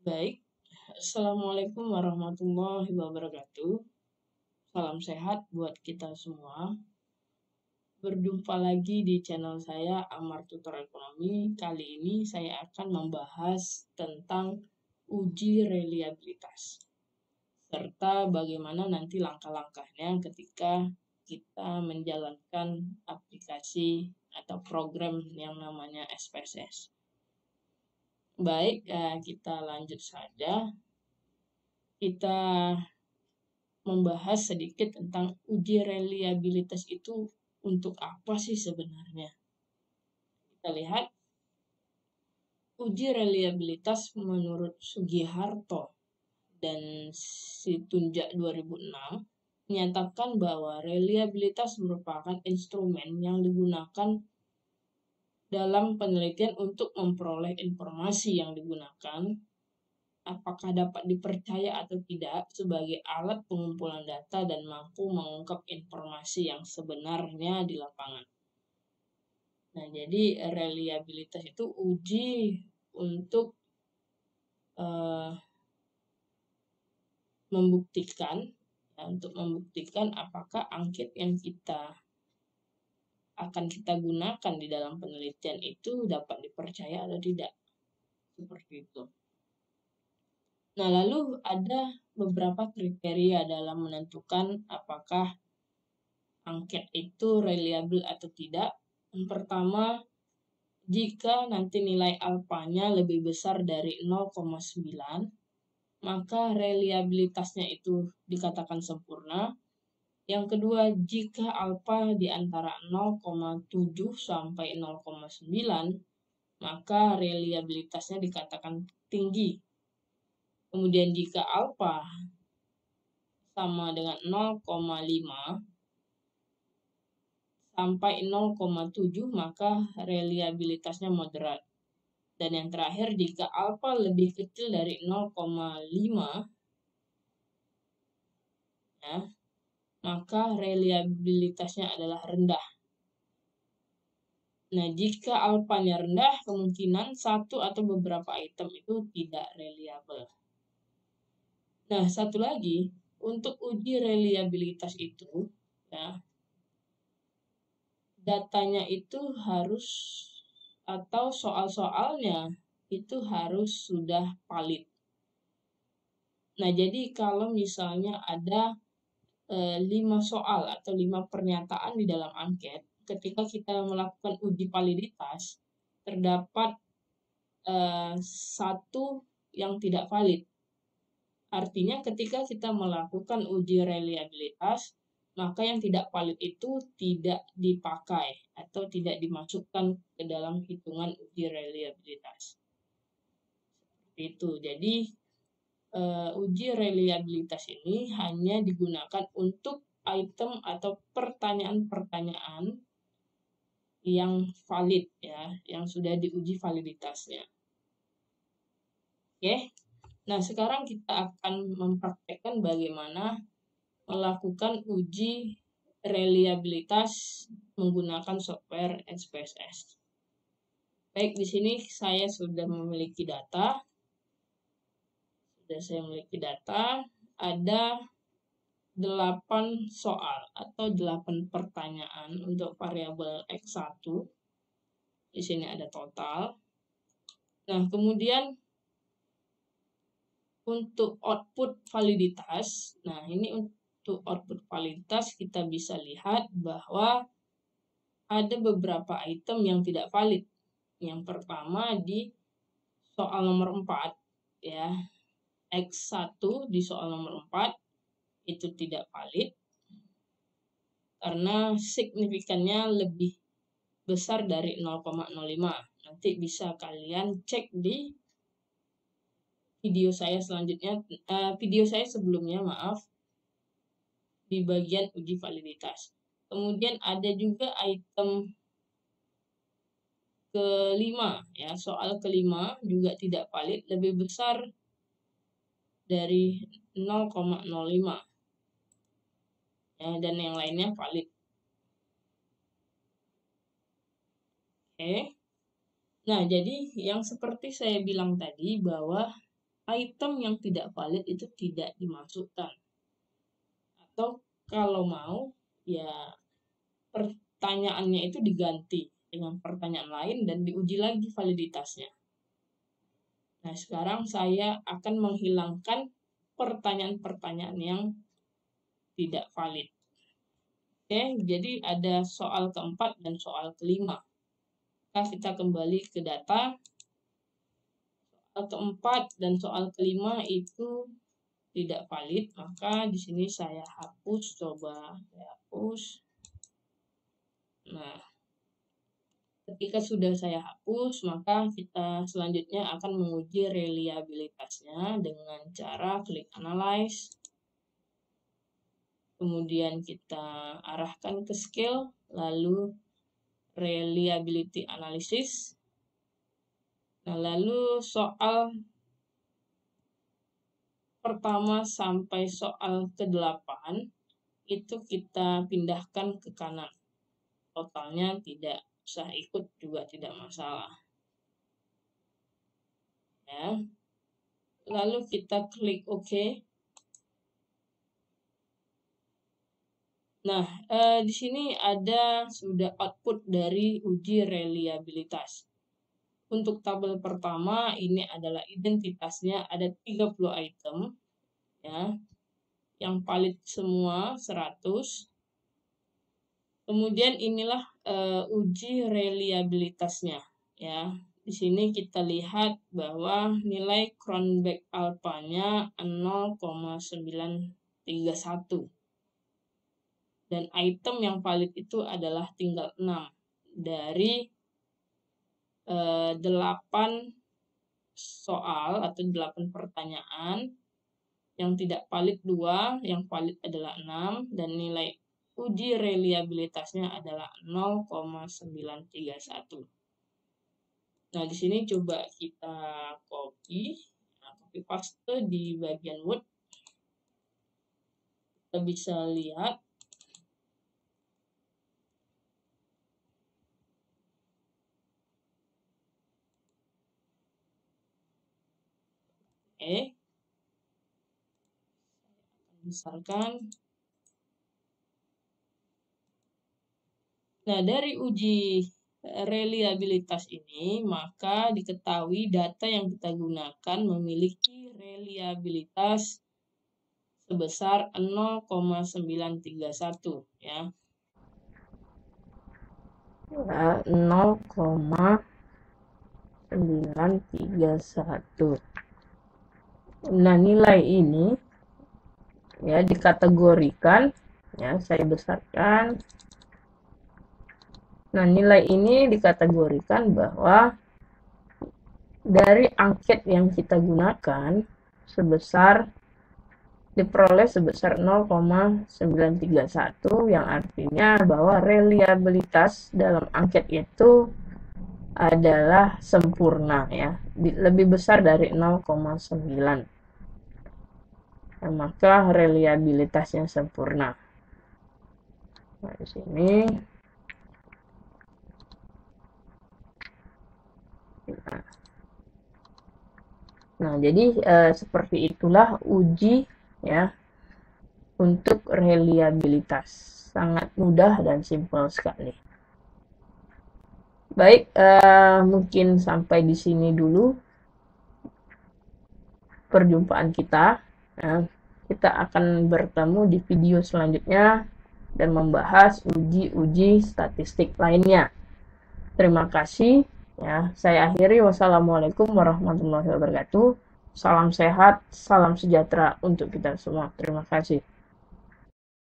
Baik, Assalamualaikum warahmatullahi wabarakatuh. Salam sehat buat kita semua. Berjumpa lagi di channel saya, Amar Tutor Ekonomi. Kali ini saya akan membahas tentang uji reliabilitas, serta bagaimana nanti langkah-langkahnya ketika kita menjalankan aplikasi atau program yang namanya SPSS. Baik, kita lanjut saja. Kita membahas sedikit tentang uji reliabilitas itu untuk apa sih sebenarnya. Kita lihat, uji reliabilitas menurut Sugiharto dan Situnjak 2006 menyatakan bahwa reliabilitas merupakan instrumen yang digunakan dalam penelitian untuk memperoleh informasi yang digunakan apakah dapat dipercaya atau tidak sebagai alat pengumpulan data dan mampu mengungkap informasi yang sebenarnya di lapangan. Nah, jadi reliabilitas itu uji untuk membuktikan apakah angket yang akan kita gunakan di dalam penelitian itu dapat dipercaya atau tidak. Seperti itu. Nah, lalu ada beberapa kriteria dalam menentukan apakah angket itu reliable atau tidak. Yang pertama, jika nanti nilai alfanya lebih besar dari 0,9, maka reliabilitasnya itu dikatakan sempurna. Yang kedua, jika alfa di antara 0,7 sampai 0,9, maka reliabilitasnya dikatakan tinggi. Kemudian jika alfa sama dengan 0,5 sampai 0,7 maka reliabilitasnya moderat. Dan yang terakhir jika alfa lebih kecil dari 0,5 ya, maka reliabilitasnya adalah rendah. Nah, jika alfanya rendah, kemungkinan satu atau beberapa item itu tidak reliable. Nah, satu lagi, untuk uji reliabilitas itu, ya, datanya itu harus, atau soal-soalnya itu harus sudah valid. Nah, jadi kalau misalnya ada 5 soal atau 5 pernyataan di dalam angket, ketika kita melakukan uji validitas, terdapat satu yang tidak valid. Artinya ketika kita melakukan uji reliabilitas, maka yang tidak valid itu tidak dipakai atau tidak dimasukkan ke dalam hitungan uji reliabilitas. Seperti itu. Jadi uji reliabilitas ini hanya digunakan untuk item atau pertanyaan-pertanyaan yang valid ya, yang sudah diuji validitasnya. Oke. Nah, sekarang kita akan mempraktekkan bagaimana melakukan uji reliabilitas menggunakan software SPSS. Baik, di sini saya sudah memiliki data. Ada 8 soal atau 8 pertanyaan untuk variabel X1. Di sini ada total. Nah, kemudian untuk output validitas, nah ini untuk output validitas kita bisa lihat bahwa ada beberapa item yang tidak valid. Yang pertama di soal nomor 4 ya. X1 di soal nomor 4 itu tidak valid karena signifikannya lebih besar dari 0,05. Nanti bisa kalian cek di video saya selanjutnya, video saya sebelumnya, maaf, di bagian uji validitas. Kemudian ada juga item kelima, ya, soal kelima juga tidak valid, lebih besar dari 0,05. Ya, dan yang lainnya valid. Oke. Nah, jadi yang seperti saya bilang tadi bahwa item yang tidak valid itu tidak dimasukkan. Atau kalau mau, ya pertanyaannya itu diganti dengan pertanyaan lain dan diuji lagi validitasnya. Nah, sekarang saya akan menghilangkan pertanyaan-pertanyaan yang tidak valid. Oke, jadi ada soal keempat dan soal kelima. Maka kita kembali ke data. Soal keempat dan soal kelima itu tidak valid, maka di sini saya hapus, coba saya hapus. Nah, ketika sudah saya hapus, maka kita selanjutnya akan menguji reliabilitasnya dengan cara klik analyze. Kemudian kita arahkan ke skill, lalu reliability analysis. Nah, lalu soal pertama sampai soal ke-8 itu kita pindahkan ke kanan. Totalnya tidak usah ikut juga tidak masalah. Ya. Lalu kita klik OK. Nah, di sini ada sudah output dari uji reliabilitas. Untuk tabel pertama ini adalah identitasnya ada 30 item ya. Yang valid semua 100. Kemudian inilah uji reliabilitasnya ya. Di sini kita lihat bahwa nilai Cronbach alpha-nya 0,931. Dan item yang valid itu adalah tinggal 6 dari 8 soal atau 8 pertanyaan. Yang tidak valid 2, yang valid adalah 6, dan nilai uji reliabilitasnya adalah 0,931. Nah, di sini coba kita copy paste di bagian Word. Kita bisa lihat. Oke. Besarkan. Nah, dari uji reliabilitas ini, maka diketahui data yang kita gunakan memiliki reliabilitas sebesar 0,931 ya. 0,931. Nah, nilai ini ya dikategorikan ya, saya besarkan. Nah, nilai ini dikategorikan bahwa dari angket yang kita gunakan diperoleh sebesar 0,931, yang artinya bahwa reliabilitas dalam angket itu adalah sempurna ya, lebih besar dari 0,9. Nah, maka reliabilitasnya sempurna. Nah, di sini nah, jadi seperti itulah uji ya untuk reliabilitas. Sangat mudah dan simpel sekali. Baik, mungkin sampai di sini dulu perjumpaan kita. Nah, kita akan bertemu di video selanjutnya dan membahas uji-uji statistik lainnya. Terima kasih. Ya, saya akhiri. Wassalamualaikum warahmatullahi wabarakatuh. Salam sehat, salam sejahtera untuk kita semua. Terima kasih.